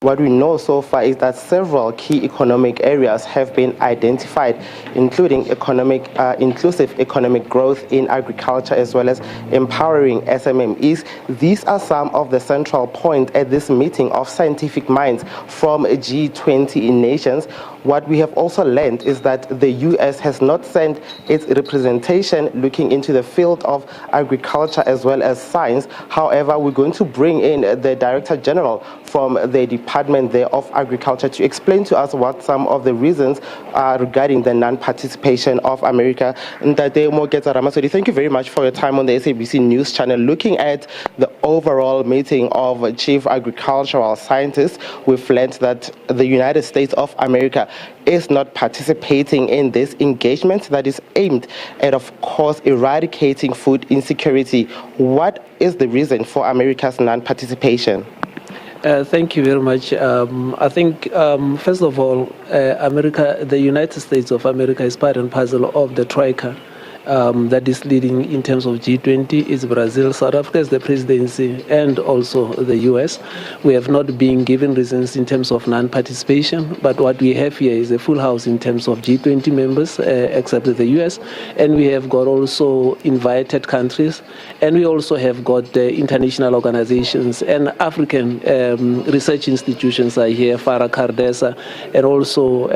What we know so far is that several key economic areas have been identified, including inclusive economic growth in agriculture as well as empowering SMMEs. These are some of the central points at this meeting of scientific minds from G20 nations. What we have also learned is that the US has not sent its representation looking into the field of agriculture as well as science. However, we're going to bring in the Director General from the Department there of Agriculture to explain to us what some of the reasons are regarding the non-participation of America. Ntate Moketsa Ramasodi, thank you very much for your time on the SABC News Channel. Looking at the overall meeting of chief agricultural scientists, we've learned that the United States of America is not participating in this engagement that is aimed at, of course, eradicating food insecurity. What is the reason for America's non-participation? Thank you very much. I think, first of all, the United States of America is part and parcel of the Troika that is leading in terms of G20 is Brazil, South Africa is the presidency, and also the US. We have not been given reasons in terms of non-participation, but what we have here is a full house in terms of G20 members, except the US, and we have got also invited countries, and we also have got international organizations and African research institutions are here, FARA, CARDESA, and also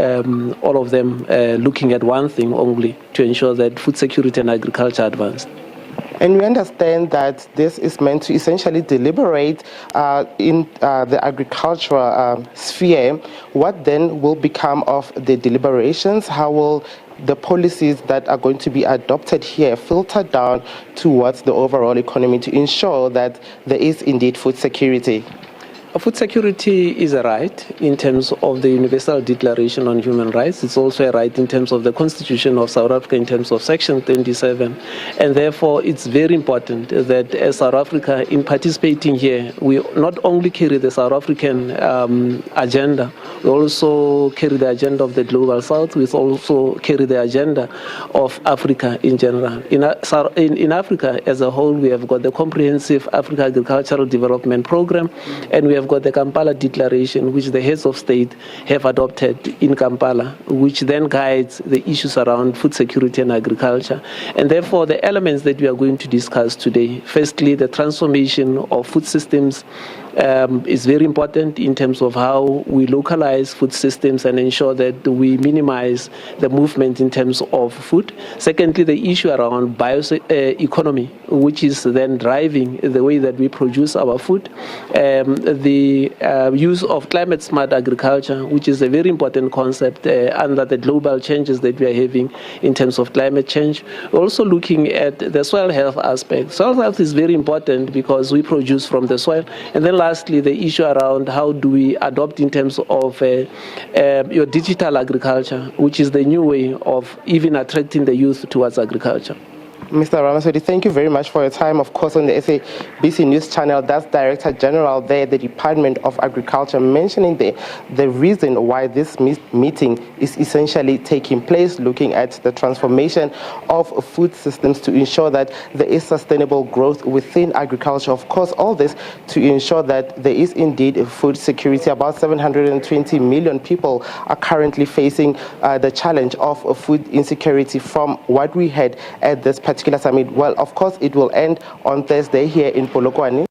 all of them looking at one thing only, to ensure that food security and agriculture advanced. And we understand that this is meant to essentially deliberate in the agricultural sphere. What then will become of the deliberations? How will the policies that are going to be adopted here filter down towards the overall economy to ensure that there is indeed food security? Food security is a right in terms of the Universal Declaration on Human Rights. It's also a right in terms of the Constitution of South Africa in terms of Section 27. And therefore, it's very important that as South Africa, in participating here, we not only carry the South African agenda, we also carry the agenda of the Global South, we also carry the agenda of Africa in general. In Africa as a whole, we have got the Comprehensive Africa Agricultural Development Program, and we have got the Kampala Declaration, which the heads of state have adopted in Kampala, which then guides the issues around food security and agriculture. And therefore, the elements that we are going to discuss today, firstly, the transformation of food systems is very important in terms of how we localize food systems and ensure that we minimize the movement in terms of food. Secondly, the issue around bioeconomy, which is then driving the way that we produce our food. The use of climate-smart agriculture, which is a very important concept under the global changes that we are having in terms of climate change. We're also looking at the soil health aspect. Soil health is very important because we produce from the soil. And then lastly, the issue around how do we adopt in terms of your digital agriculture, which is the new way of even attracting the youth towards agriculture. Mr. Ramasodi, thank you very much for your time. Of course, on the SABC News Channel, that's Director General there, the Department of Agriculture, mentioning the reason why this meeting is essentially taking place, looking at the transformation of food systems to ensure that there is sustainable growth within agriculture. Of course, all this to ensure that there is indeed food security. About 720 million people are currently facing the challenge of food insecurity from what we had at this particular summit. Well, of course, it will end on Thursday here in Polokwane.